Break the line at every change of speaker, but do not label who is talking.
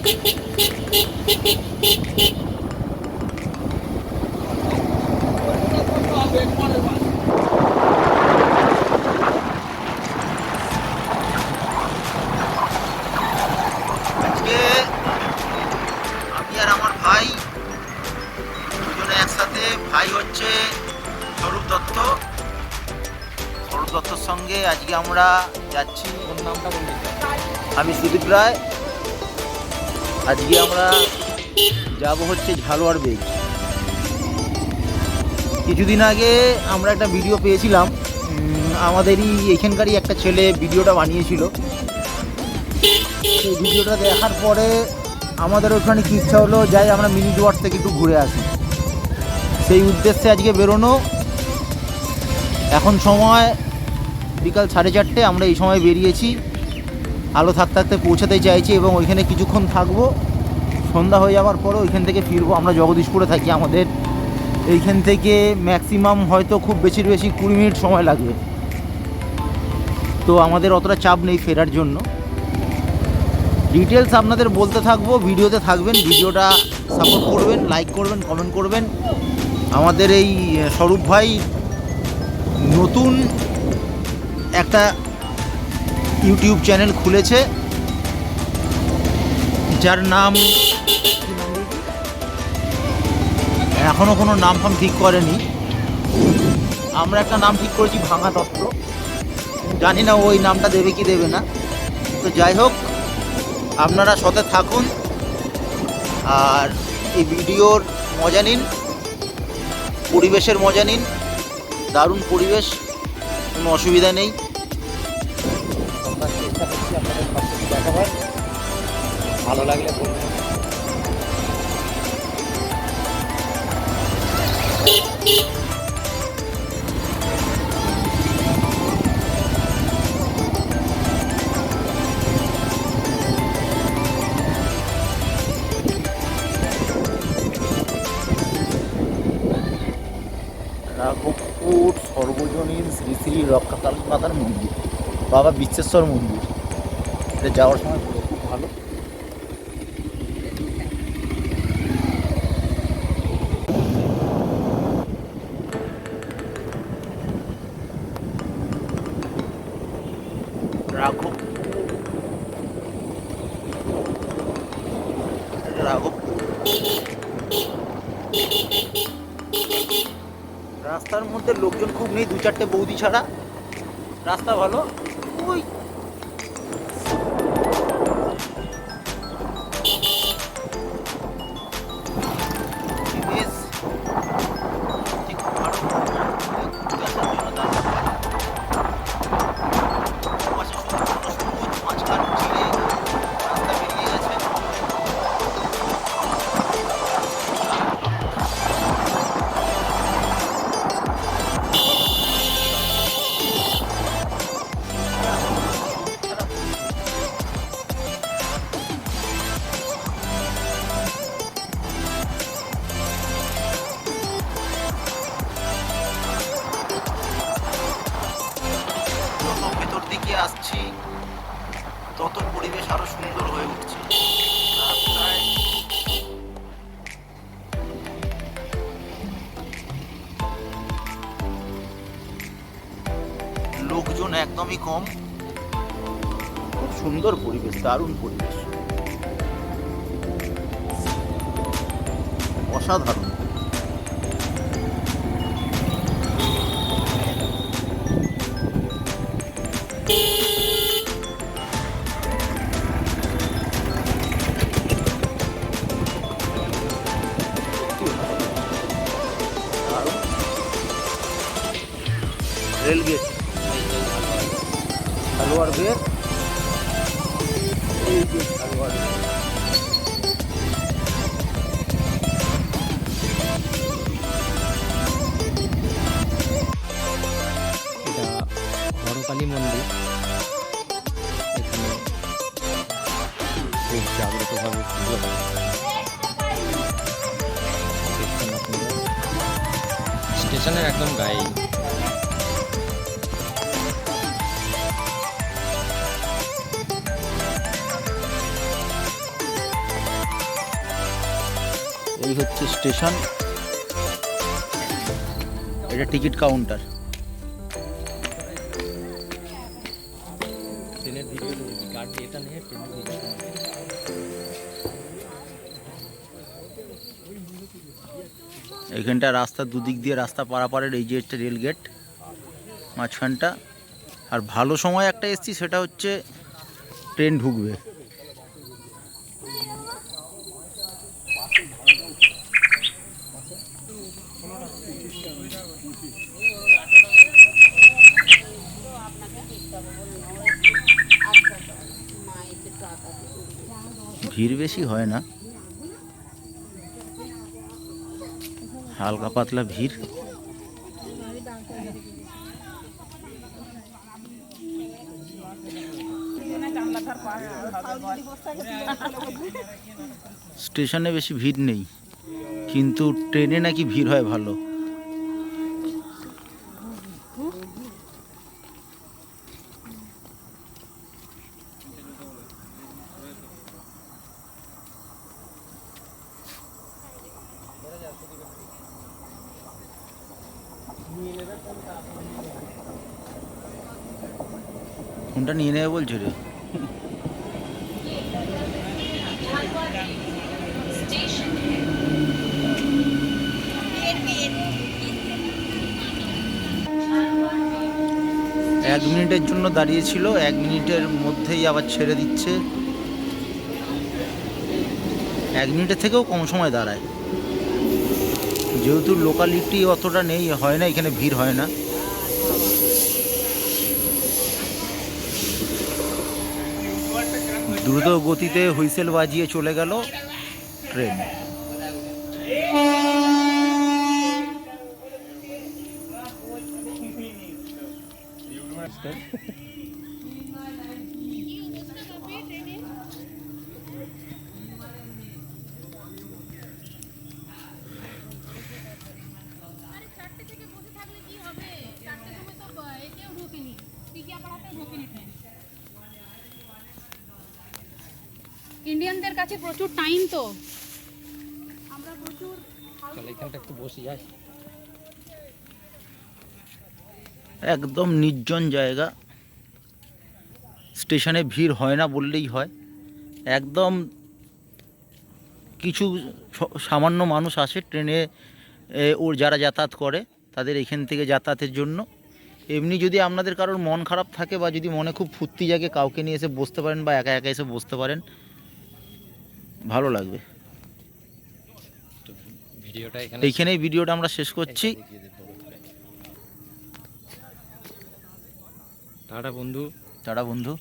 আমি আর আমার ভাই দুজনে একসাথে। ভাই হচ্ছে স্বরূপ দত্ত। স্বরূপ দত্তর সঙ্গে আজকে আমরা যাচ্ছি।
ওর নামটা বলতে
আমি সুদীপ রায়। আজকে আমরা যাব হচ্ছে ঝালোয়ার বেগ। কিছুদিন আগে আমরা একটা ভিডিও পেয়েছিলাম, আমাদেরই এখানকারই একটা ছেলে ভিডিওটা বানিয়েছিল। সেই ভিডিওটা দেখার পরে আমাদের ওখানে কি ইচ্ছা হলো, যাই আমরা মিনি ডুয়ার্স থেকে একটু ঘুরে আসি। সেই উদ্দেশ্যে আজকে বেরোনো। এখন সময় বিকাল 4:30। আমরা এই সময় বেরিয়েছি। আলো থাকতে থাকতে পৌঁছাতে চাইছি এবং ওইখানে কিছুক্ষণ থাকবো। সন্ধ্যা হয়ে যাওয়ার পরে ওইখান থেকে ফিরবো। আমরা জগদীশপুরে থাকি। আমাদের এইখান থেকে ম্যাক্সিমাম হয়তো খুব বেশি 20 মিনিট সময় লাগবে। তো আমাদের অতটা চাপ নেই ফেরার জন্য। ডিটেলস আপনাদের বলতে থাকবো, ভিডিওতে থাকবেন। ভিডিওটা সাপোর্ট করবেন, লাইক করবেন, কমেন্ট করবেন। আমাদের এই স্বরূপ ভাই নতুন একটা ইউটিউব চ্যানেল খুলেছে, যার নাম এখনও কোনো নাম ফাম ঠিক করেনি। আমরা একটা নাম ঠিক করেছি, ভাঙা তত্ত্ব। জানি না ওই নামটা দেবে কি দেবে না। তো যাই হোক, আপনারা সাথে থাকুন আর এই ভিডিওর মজা নিন, পরিবেশের মজা নিন। দারুণ পরিবেশ, কোনো অসুবিধা নেই।
আমরা চেষ্টা করছি আপনাদের সব কিছু দেখাবার। ভালো লাগলে বলবেন।
রাঘবপুর সর্বজনীন শ্রী শ্রী রক্ষাকালী মাতার মন্দির, বাবা বিশ্বেশ্বর মন্দির। এটা যাওয়ার সময় খুব ভালো। রাঘবপুর রাস্তার মধ্যে লোকজন খুব নেই, 2-4টে বৌদি ছাড়া। রাস্তা ভালো। ওই আসছি তত পরিবেশ আরো সুন্দর হয়ে উঠছে। লোকজন একদমই কম। খুব সুন্দর পরিবেশ, দারুণ পরিবেশ, অসাধারণ। রেলগেট, ঝালোয়ার বেগ, এই যে ঝালোয়ার বেগ।
এটা হরকালী মন্দির। এখানে খুব জাগ্রতভাবে পুজো হয়। দেখছেন আপনারা স্টেশনের একদম গায়েই।
এই হচ্ছে স্টেশন, এটা টিকিট কাউন্টার।
ট্রেনের ভিডিও গাড়ি এটা নিয়ে ট্রেনের ভিডিও।
এইখানটা রাস্তা দুদিক দিয়ে রাস্তা পারাপারের, এই যে একটা রেল গেট মাঝখানটা। আর ভালো সময় একটা এসছি, সেটা হচ্ছে ট্রেন ঢুকবে। ভিড় বেশি হয় না, হালকা পাতলা ভিড়। স্টেশনে বেশি ভিড় নেই, কিন্তু ট্রেনে নাকি ভিড় হয় ভালো। কোনটা নিয়ে নেবে বলছো রে? এক মিনিটের জন্য দাঁড়িয়েছিল, 1 মিনিটের মধ্যেই আবার ছেড়ে দিচ্ছে। 1 মিনিটের থেকেও কম সময় দাঁড়ায়, যেহেতু লোকালিটি অতটা নেই, হয় না এখানে, ভিড় হয় না। দ্রুত গতিতে হুইসেল বাজিয়ে চলে গেল ট্রেন।
ইন্ডিয়ানদের কাছে প্রচুর টাইম, তো আমরা প্রচুর।
চল এখানটা একটু বসে যাই।
একদম নির্জন জায়গা, স্টেশনে ভিড় হয় না বললেই হয়। একদম কিছু সামান্য মানুষ আসে ট্রেনে, ওর যারা যাতায়াত করে তাদের এখান থেকে যাতায়াতের জন্য। এমনি যদি আপনাদের কারোর মন খারাপ থাকে বা যদি মনে খুব ফুর্তি জাগে, কাউকে নিয়ে এসে বসতে পারেন বা একা একা এসে বসতে পারেন, ভালো লাগবে।
ভিডিওটা
এইখানেই ভিডিওটা আমরা শেষ করছি।
টাটা বন্ধু।
টাটা বন্ধু।